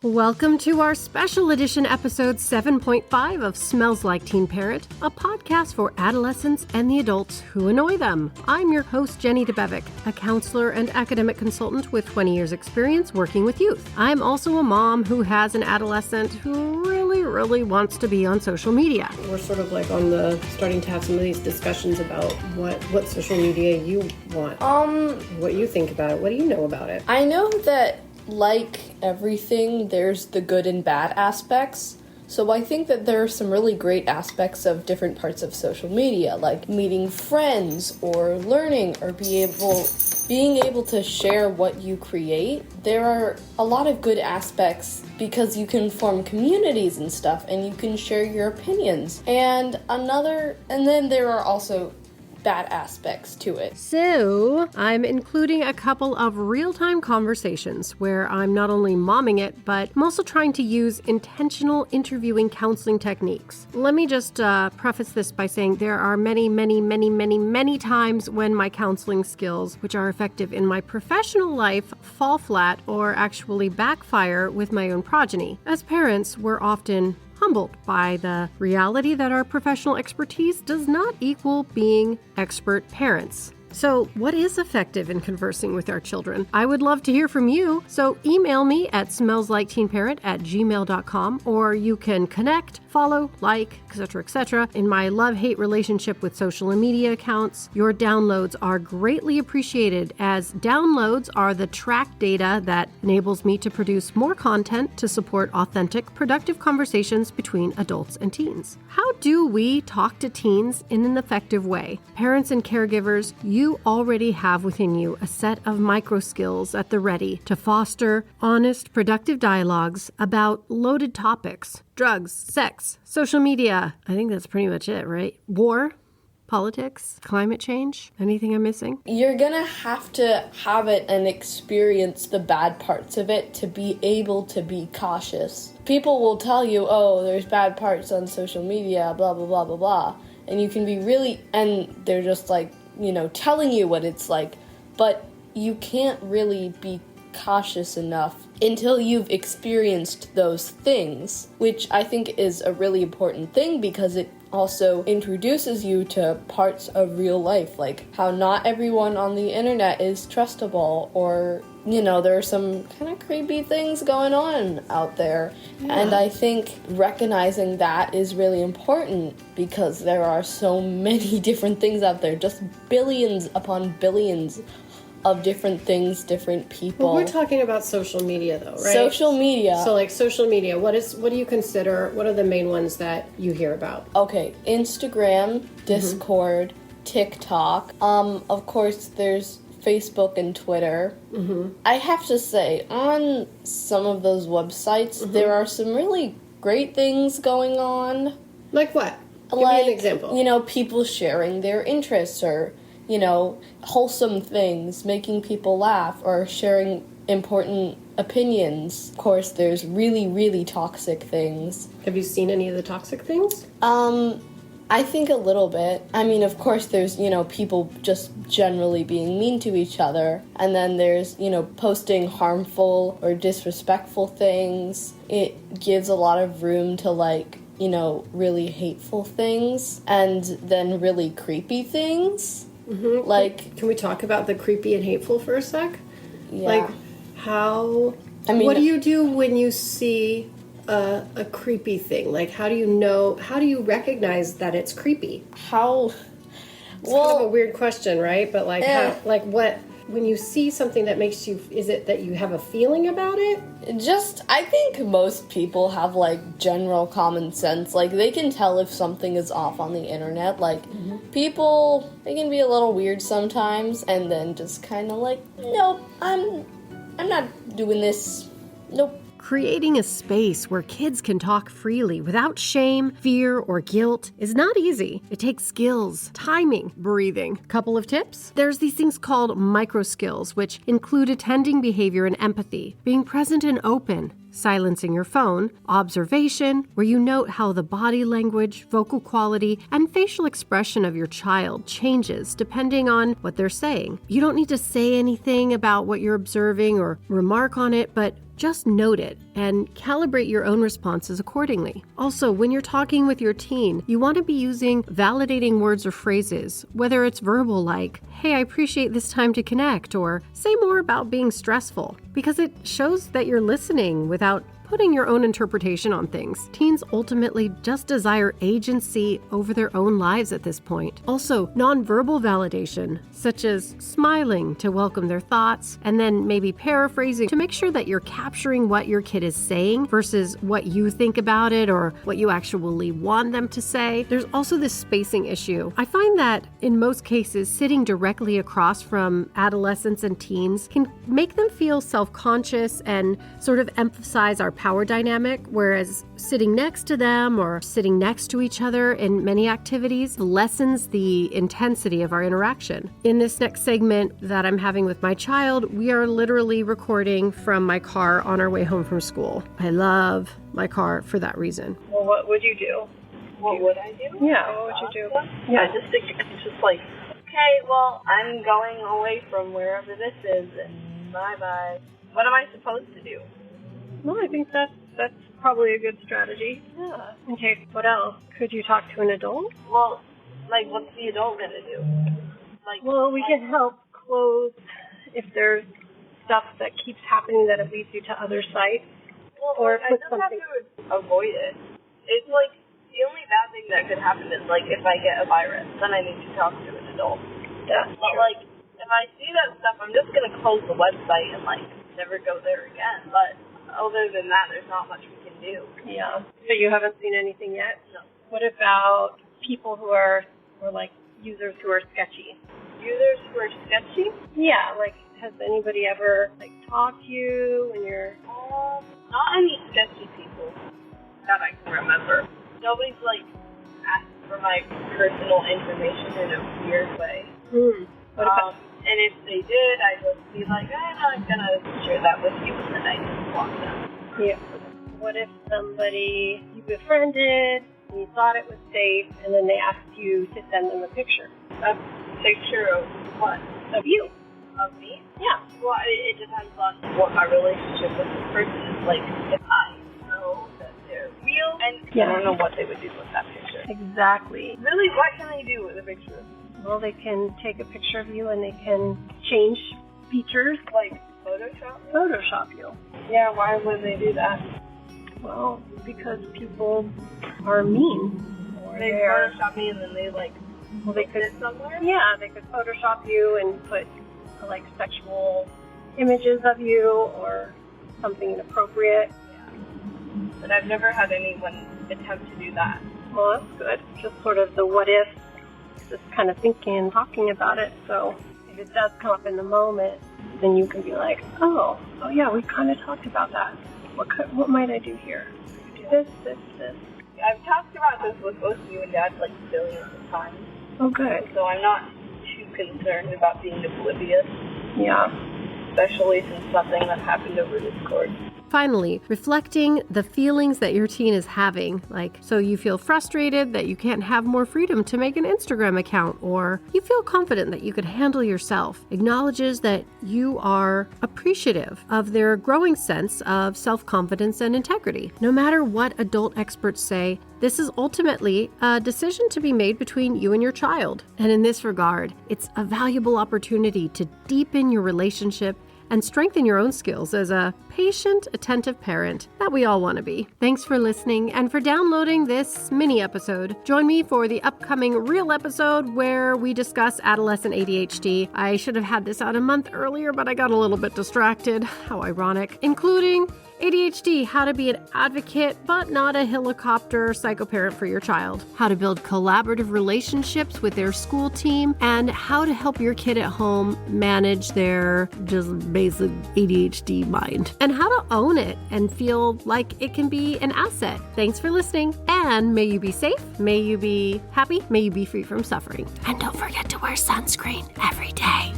Welcome to our special edition episode 7.5 of Smells Like Teen Parent, a podcast for adolescents and the adults who annoy them. I'm your host, Jenny DeBevick, a counselor and academic consultant with 20 years experience working with youth. I'm also a mom who has an adolescent who really wants to be on social media. We're sort of like on the starting to have some of these discussions about what social media you want. What you think about it. What do you know about it? I know that like everything, there's the good and bad aspects. So I think that there are some really great aspects of different parts of social media, like meeting friends or learning or being able to share what you create. There are a lot of good aspects because you can form communities and stuff and you can share your opinions. And then there are also bad aspects to it. So, I'm including a couple of real-time conversations where I'm not only momming it, but I'm also trying to use intentional interviewing counseling techniques. Let me just preface this by saying there are many times when my counseling skills, which are effective in my professional life, fall flat or actually backfire with my own progeny. As parents, we're often humbled by the reality that our professional expertise does not equal being expert parents. So, what is effective in conversing with our children? I would love to hear from you, so email me at smellsliketeenparent@gmail.com, or you can connect, follow, like, etc. in my love-hate relationship with social media accounts. Your downloads are greatly appreciated, as downloads are the track data that enables me to produce more content to support authentic, productive conversations between adults and teens. How do we talk to teens in an effective way? Parents and caregivers, you already have within you a set of microskills at the ready to foster honest, productive dialogues about loaded topics: drugs, sex, social media. I think that's pretty much it, right? War, politics, climate change. Anything I'm missing? You're gonna have to have it and experience the bad parts of it to be able to be cautious. People will tell you, oh, there's bad parts on social media, blah, blah, blah, blah, blah. And you can be and they're just like, telling you what it's like, but you can't really be cautious enough until you've experienced those things, which I think is a really important thing because it also introduces you to parts of real life, like how not everyone on the internet is trustable, or, there are some kind of creepy things going on out there. Yeah. And I think recognizing that is really important because there are so many different things out there, just billions upon billions of different things, different people. Well, we're talking about social media, though, right? Social media. So, like, social media, what do you consider, what are the main ones that you hear about? Okay, Instagram, Discord, TikTok. Of course, there's Facebook and Twitter. I have to say, on some of those websites, there are some really great things going on. Like what? Give me an example. People sharing their interests or wholesome things, making people laugh, or sharing important opinions. Of course, there's really toxic things. Have you seen any of the toxic things? I think a little bit. I mean, of course, there's, people just generally being mean to each other. And then there's, posting harmful or disrespectful things. It gives a lot of room to, really hateful things and then really creepy things. Like, can we talk about the creepy and hateful for a sec? Yeah. What do you do when you see a creepy thing? Like, how do you recognize that it's creepy? It's kind of a weird question, right? But when you see something that makes you, is it that you have a feeling about it? I think most people have, general common sense. They can tell if something is off on the internet. People, they can be a little weird sometimes, and then just kind of nope, I'm not doing this. Nope. Creating a space where kids can talk freely without shame, fear, or guilt is not easy. It takes skills, timing, breathing. Couple of tips? There's these things called microskills, which include attending behavior and empathy, being present and open, silencing your phone, observation, where you note how the body language, vocal quality, and facial expression of your child changes depending on what they're saying. You don't need to say anything about what you're observing or remark on it, but just note it and calibrate your own responses accordingly. Also, when you're talking with your teen, you want to be using validating words or phrases, whether it's verbal like, "Hey, I appreciate this time to connect," or "Say more about being stressful," because it shows that you're listening without putting your own interpretation on things. Teens ultimately just desire agency over their own lives at this point. Also, nonverbal validation, such as smiling to welcome their thoughts, and then maybe paraphrasing to make sure that you're capturing what your kid is saying versus what you think about it or what you actually want them to say. There's also this spacing issue. I find that in most cases, sitting directly across from adolescents and teens can make them feel self-conscious and sort of emphasize our power dynamic, whereas sitting next to them or sitting next to each other in many activities lessens the intensity of our interaction. In this next segment that I'm having with my child, we are literally recording from my car on our way home from school. I love my car for that reason. Well, what would you do? What would I do? Yeah, what would you do? Yeah, just think it's just like, okay, well, I'm going away from wherever this is, and bye-bye. What am I supposed to do? Well, I think that's probably a good strategy. Yeah. Okay, what else? Could you talk to an adult? Well, like, what's the adult gonna do? Like, Well, we can help close if there's stuff that keeps happening that it leads you to other sites. well, or like, I put just have to avoid it. It's like, the only bad thing that could happen is, like, if I get a virus, then I need to talk to an adult. That's But, true. like, if I see that stuff, I'm just gonna close the website and, like, never go there again. But other than that, there's not much we can do. Yeah. So you haven't seen anything yet? No. What about people who are, or like users who are sketchy? Users who are sketchy? Yeah, like has anybody ever like talked to you when you're Not any sketchy people that I can remember. Nobody's, like, asked for my personal information in a weird way. What about And if they did, I'd just be like, I'm not gonna share that with you, and then I just block them. yeah. What if somebody you befriended and you thought it was safe and then they asked you to send them a picture A picture of what? of you? Of me? Yeah. Well, it depends on what my relationship with this person is. Like, if I know that they're real, and Yeah. I don't know what they would do with that picture. Exactly. Really, what can they do with a picture? Well, they can take a picture of you and they can change features, Like, Photoshop? Photoshop you. Yeah, why would they do that? Well, because people are mean. Or They they're- Photoshop me and then they, like, well, they put could it somewhere? Yeah, they could Photoshop you and put like sexual images of you or something inappropriate. But I've never had anyone attempt to do that. Well, that's good. Just sort of the what if, just kind of thinking and talking about it. So if it does come up in the moment, then you can be like, oh yeah, we kind of talked about that. What might I do here? Do this. I've talked about this with both you and Dad like billions of times, Oh, good. so I'm not too concerned about being oblivious, Yeah. especially since something that happened over Discord. Finally, reflecting the feelings that your teen is having, like, so you feel frustrated that you can't have more freedom to make an Instagram account, or you feel confident that you could handle yourself, acknowledges that you are appreciative of their growing sense of self-confidence and integrity. No matter what adult experts say, this is ultimately a decision to be made between you and your child. And in this regard, it's a valuable opportunity to deepen your relationship and strengthen your own skills as a patient, attentive parent that we all want to be. Thanks for listening and for downloading this mini episode. Join me for the upcoming real episode where we discuss adolescent ADHD. I should have had this out a month earlier, but I got a little bit distracted. How ironic. Including ADHD, how to be an advocate, but not a helicopter psychoparent for your child, how to build collaborative relationships with their school team, and how to help your kid at home manage their just basic ADHD mind, and how to own it and feel like it can be an asset. Thanks for listening, and may you be safe, may you be happy, may you be free from suffering. And don't forget to wear sunscreen every day.